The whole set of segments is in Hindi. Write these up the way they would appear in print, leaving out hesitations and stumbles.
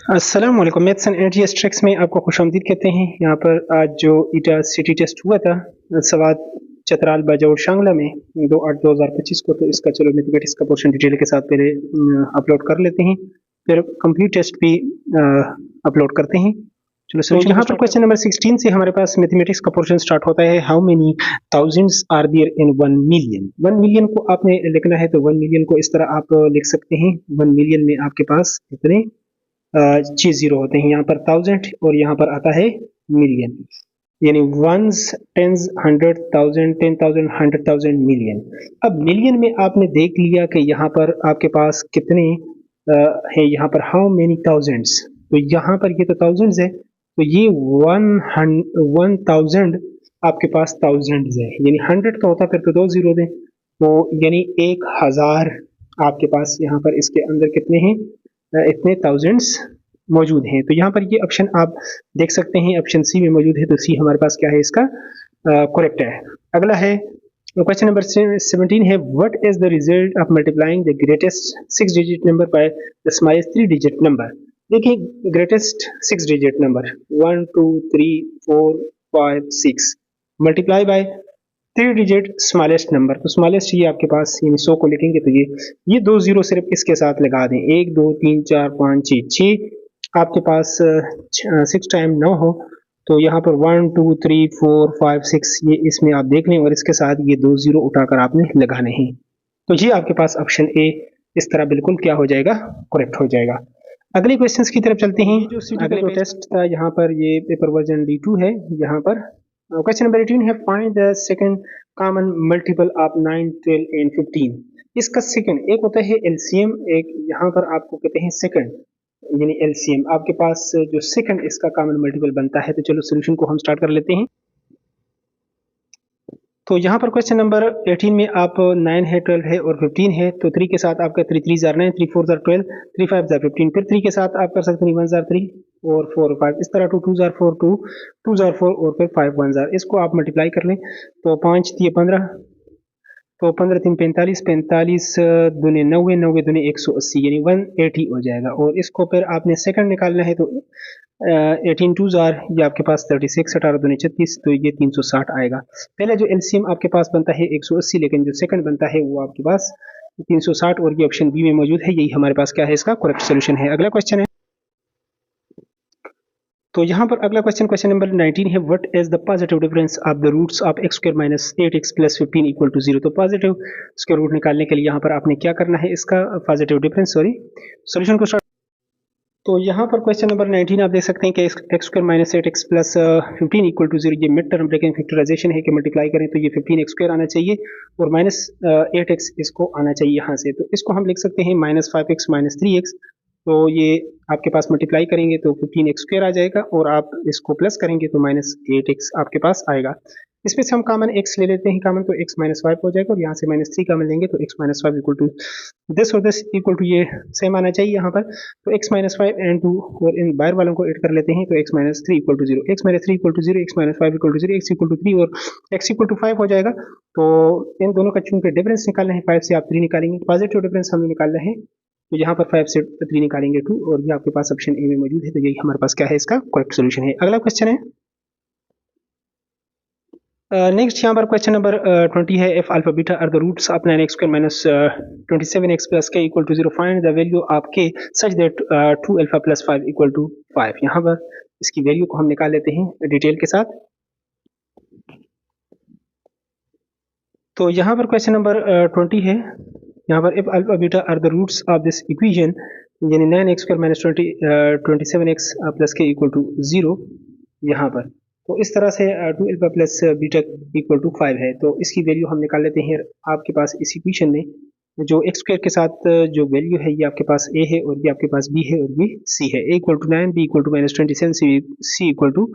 अस्सलाम वालेकुम। मैथ्स एंड एनटीएस ट्रिक्स में आपको खुशामदीद कहते हैं। यहाँ पर आज जो ईटा सिटी टेस्ट हुआ था सवात चतराल बाजा और शांगला में 2/8/2025 को, तो इसका चलो मैथमेटिक्स का पोर्शन डिटेल के साथ पहले अपलोड कर लेते हैं, फिर कंप्लीट टेस्ट भी अपलोड करते हैं। चलो सर, यहाँ पर क्वेश्चन नंबर 16 से हमारे पास मैथमेटिक्स का पोर्शन स्टार्ट होता है। How many thousands are there in 1 million. 1 million को आपने लिखना है, तो 1 मिलियन को इस तरह आप लिख सकते हैं। 1 मिलियन में आपके पास कितने 6 जीरो होते हैं। यहाँ पर 1000 और यहाँ पर आता है मिलियन, यानी वंस, टेंस, 100,000, 10,000, 100,000, मिलियन। अब मिलियन में आपने देख लिया कि यहाँ पर आपके पास कितने है। यहाँ पर हाउ मेनी थाउजेंड्स, तो यहाँ पर ये तो थाउजेंड्स है, तो ये 1000 आपके पास थाउजेंड्स है, यानी 100 का होता फिर तो 2 जीरो दें, तो यानी 1000 आपके पास यहाँ पर इसके अंदर कितने हैं, इतने थाउजेंड्स मौजूद हैं। तो यहाँ पर ये ऑप्शन आप देख सकते हैं, ऑप्शन सी में मौजूद है, तो सी हमारे पास क्या है, इसका करेक्ट है। अगला है क्वेश्चन नंबर 17 है, what is the result of multiplying the greatest 6 digit number by the smallest 3 digit number. देखिए, greatest 6 digit number 1 2 3 4 5 6 multiply by 3 digit smallest number, तो स्मॉलेस्ट ये आपके पास, यानी 100 को लिखेंगे तो ये 2 जीरो सिर्फ इसके साथ लगा दें। 1 2 3 4 5 6 आपके पास 6 टाइम 9 हो, तो यहाँ पर 1 2 3 4 5 6 ये इसमें आप देख लें, और इसके साथ ये 2 जीरो उठाकर आपने लगाने हैं। तो ये आपके पास ऑप्शन ए इस तरह बिल्कुल क्या हो जाएगा, करेक्ट हो जाएगा। अगले क्वेश्चंस की तरफ चलते हैं। जो अगले टेस्ट था, यहाँ पर ये पेपर वर्जन D2 है। यहाँ पर क्वेश्चन नंबर 18 है, find the second common multiple of 9 12 and 15। इसका सेकंड, एक होता है एलसीएम, एक यहाँ पर आपको कहते हैं सेकंड, यानी एलसीएम। आपके पास जो सेकंड इसका कॉमन मल्टीपल बनता है, तो चलो सोल्यूशन को हम स्टार्ट कर लेते हैं। तो यहाँ पर क्वेश्चन नंबर 18 में आप 9 है, 12 है और 15 है, तो 3 के साथ आपका 3 3 9, 3 4 12, 3 5 15, फिर 3 के साथ आप कर सकते हैं 1 3 और 4 5, इस तरह 2 2 4 2 2 4 और फिर 5 1 इसको आप मल्टीप्लाई कर लें, तो 5 3 15, तो 15 3 45, 45 दूनी 90, 90 दूनी 180, यानी 180 हो जाएगा। और इसको फिर आपने सेकंड निकालना है, तो 18 2 ये आपके पास 36, 18 दूनी 36, तो ये 360 आएगा। पहले जो एलसीएम आपके पास बनता है 180, लेकिन जो सेकंड बनता है वो आपके पास 360, और ये ऑप्शन बी में मौजूद है। यही हमारे पास क्या है, इसका करेक्ट सोल्यूशन है। अगला क्वेश्चन है, तो यहाँ पर अगला क्वेश्चन नंबर 19 है, what is the positive difference of the roots of x square minus 8x plus 15 equal to 0। तो पॉजिटिव स्क्वायर रूट निकालने के लिए यहाँ पर आपने क्या करना है, इसका पॉजिटिव डिफरेंस, सोल्यूशन को स्टार्ट। तो यहाँ पर क्वेश्चन नंबर 19 आप देख सकते हैं कि x square minus 8x plus 15 equal to 0, ये मिड टर्म ब्रेकिंग फैक्टराइजेशन है कि मल्टीप्लाई करें तो ये 15x स्क्वायर आना चाहिए और माइनस 8x इसको आना चाहिए यहाँ से। तो इसको हम लिख सकते हैं माइनस 5x माइनस 3x, तो ये आपके पास मल्टीप्लाई करेंगे तो 15x स्क्वायर आ जाएगा, और आप इसको प्लस करेंगे तो माइनस 8x आपके पास आएगा। इसमें से हम कॉमन x ले लेते हैं कॉमन, तो x माइनस 5 हो जाएगा, और यहाँ से माइनस 3 कॉमन लेंगे तो x minus 5 equal to this और दिस इक्वल टू ये सेम आना चाहिए यहाँ पर। तो x माइनस 5 एंड 2 और इन बाहर वालों को ऐड कर लेते हैं, तो x minus 3 equal to 0, x minus 3 equal to 0, x minus 5 equal to 0, x equal to 3 और x इक्वल टू 5 हो जाएगा। तो इन दोनों का चूंकि डिफरेंस निकालना है, 5 से आप 3 निकालेंगे, पॉजिटिव डिफरेंस हमें निकालना है, तो यहाँ पर 5 से 3 निकालेंगे 2, और ये आपके पास ऑप्शन ए में मौजूद है। तो यही हमारे पास क्या है, इसका करेक्ट सोल्यूशन है। अगला क्वेश्चन है, नेक्स्ट यहाँ पर क्वेश्चन नंबर 20 है, if alpha beta are the roots of 9x square minus 27x plus k equal to 0, find the value of k such that 2 alpha plus 5 equal to 5। यहाँ पर इसकी वैल्यू को हम निकाल लेते हैं डिटेल के साथ। तो यहाँ पर क्वेश्चन नंबर 20 है, यहाँ पर if alpha beta are the roots of this equation, यानी 9x square minus 27x plus k equal to 0, यहाँ पर तो इस तरह से 2 alpha plus beta equal to 5 है, तो इसकी वैल्यू हम निकाल लेते हैं। आपके पास इस इक्वेशन में जो x स्क्वायर के साथ जो वैल्यू है, ये आपके पास a है और ये आपके पास b है और ये c है। a equal to 9, b equal to minus 27, c equal to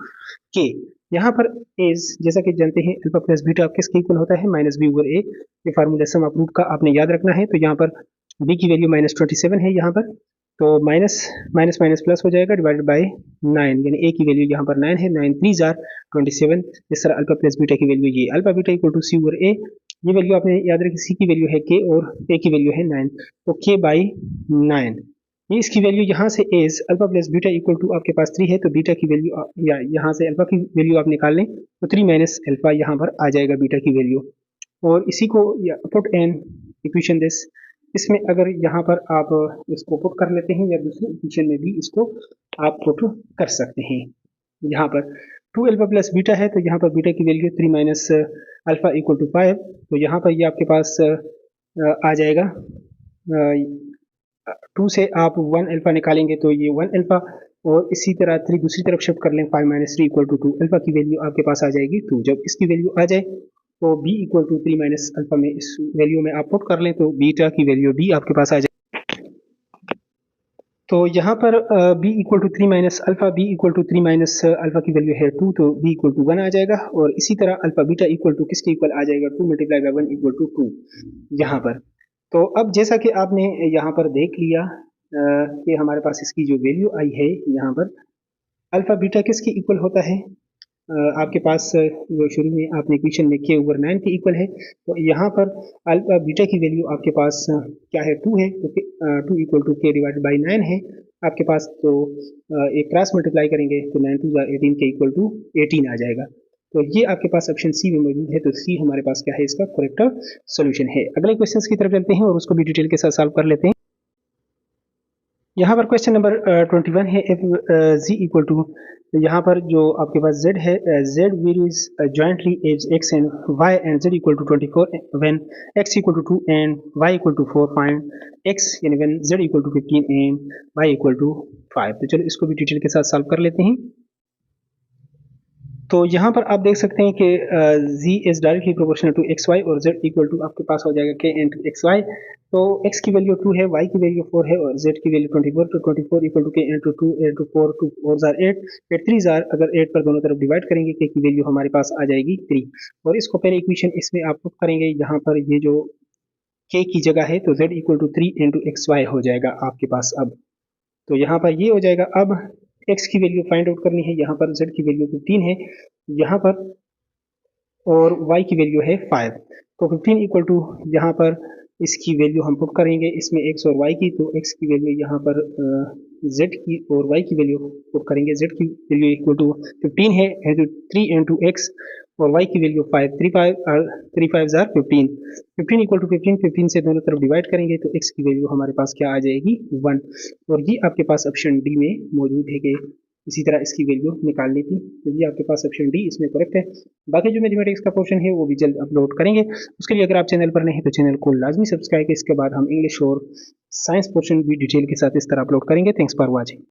k। यहाँ पर एज जैसा कि जानते हैं अल्फा प्लस बीटा किसके इक्वल होता है, माइनस बी ओवर ए। ये फार्मूला सम ऑफ रूट का आपने याद रखना है। तो यहाँ पर b की वैल्यू माइनस 27 है यहाँ पर, तो माइनस माइनस माइनस प्लस हो जाएगा डिवाइडेड बाय 9, यानी a की वैल्यू यहाँ पर 9 है, 9 3 27। इस तरह अल्फा प्लस बीटा की वैल्यू ये alpha beta equal to C over A, ये वैल्यू आपने याद रखी, सी की वैल्यू है k और a की वैल्यू है 9, तो k बाई 9 ये इसकी वैल्यू यहाँ से as alpha plus beta equal to आपके पास 3 है, तो बीटा की वैल्यू या यहाँ से अल्फा की वैल्यू आप निकाल लें तो 3 माइनस अल्फा यहाँ पर आ जाएगा बीटा की वैल्यू। और इसी को पुट एन इक्वेशन दिस, इसमें अगर यहाँ पर आप इसको पुट कर लेते हैं या दूसरे इक्वेशन में भी इसको आप पुट कर सकते हैं। यहाँ पर 2 अल्फा प्लस बीटा है, तो यहाँ पर बीटा की value 3 minus alpha equal to 5, तो यहाँ पर ये आपके पास आ जाएगा 2 से आप 1 अल्फा निकालेंगे तो ये 1 अल्फा, और इसी तरह 3 दूसरी तरफ शिफ्ट कर लें 5 माइनस 3 इक्वल टू 2, अल्फा की वैल्यू आपके पास आ जाएगी 2। जब इसकी वैल्यू आ जाए तो b equal to 3 minus alpha में इस वैल्यू में आप पुट कर लें तो बीटा की वैल्यू b आपके पास आ जाए। तो यहाँ पर b equal to 3 minus alpha, b equal to 3 minus alpha की वैल्यू है 2, तो b इक्वल टू 1 आ जाएगा। और इसी तरह अल्फा बीटा इक्वल टू किसके इक्वल आ जाएगा 2 मल्टीप्लाई बाई 1 इक्वल टू 2 यहाँ पर। तो अब जैसा कि आपने यहाँ पर देख लिया कि हमारे पास इसकी जो वैल्यू आई है यहाँ पर अल्फा बीटा किसके इक्वल होता है, आपके पास जो शुरू में आपने इक्वेशन में k ओवर 9 के इक्वल है, तो यहाँ पर अल्फा बीटा की वैल्यू आपके पास क्या है 2 है, तो 2 equal to k divide by 9 है आपके पास। तो एक क्रॉस मल्टीप्लाई करेंगे तो 9 2 18 के इक्वल टू 18 आ जाएगा। तो ये आपके पास ऑप्शन सी में मौजूद है, तो सी हमारे पास क्या है इसका करेक्ट सॉल्यूशन है। अगले क्वेश्चन की तरफ चलते हैं और उसको भी डिटेल के साथ सॉल्व कर लेते हैं। यहाँ पर क्वेश्चन नंबर 21 है, इफ z इक्वल टू, यहाँ पर जो आपके पास z है, z varies jointly as x and y and z equal to 24 when x equal to 2 and y equal to 4, find x यानी when z equal to 15 and y equal to 5। तो चलो इसको भी डिटेल के साथ सॉल्व कर लेते हैं। तो यहाँ पर आप देख सकते हैं कि z is directly proportional to x y और z इक्वल टू आपके पास हो जाएगा k इंटू एक्स वाई। तो x की वैल्यू 2 है, y की वैल्यू 4 है और z की वैल्यू 24, तो 24 equal to k into 2 into 4, 2 4 8, 8 3 अगर 8 पर दोनों तरफ डिवाइड करेंगे k की वैल्यू हमारे पास आ जाएगी 3। और इसको पहले इक्वेशन इसमें आप पुट करेंगे, यहाँ पर ये जो k की जगह है तो z equal to 3 into x y हो जाएगा आपके पास। अब तो यहाँ पर ये हो जाएगा। अब x की वैल्यू फाइंड आउट करनी है, यहाँ पर z की वैल्यू 15 है यहाँ पर और y की वैल्यू है 5, तो 15 इक्वल टू यहाँ पर इसकी वैल्यू हम पुट करेंगे इसमें x और y की, तो x की वैल्यू यहाँ पर z की और y की वैल्यू पुट करेंगे, z की वैल्यू इक्वल टू 15 है तो 3 इंटू एक्स और y की वैल्यू 5, 3 5 जार 15, 15 इक्वल टू 15 से दोनों तरफ डिवाइड करेंगे तो x की वैल्यू हमारे पास क्या आ जाएगी 1। और ये आपके पास ऑप्शन डी में मौजूद है कि इसी तरह इसकी वैल्यू निकालनी थी, तो ये आपके पास ऑप्शन डी इसमें करेक्ट है। बाकी जो मैथमेटिक्स का पोर्शन है वो भी जल्द अपलोड करेंगे, उसके लिए अगर आप चैनल पर नहीं है तो चैनल को लाजमी सब्सक्राइब करें। इसके बाद हम इंग्लिश और साइंस पोर्शन भी डिटेल के साथ इस तरह अपलोड करेंगे। Thanks for watching.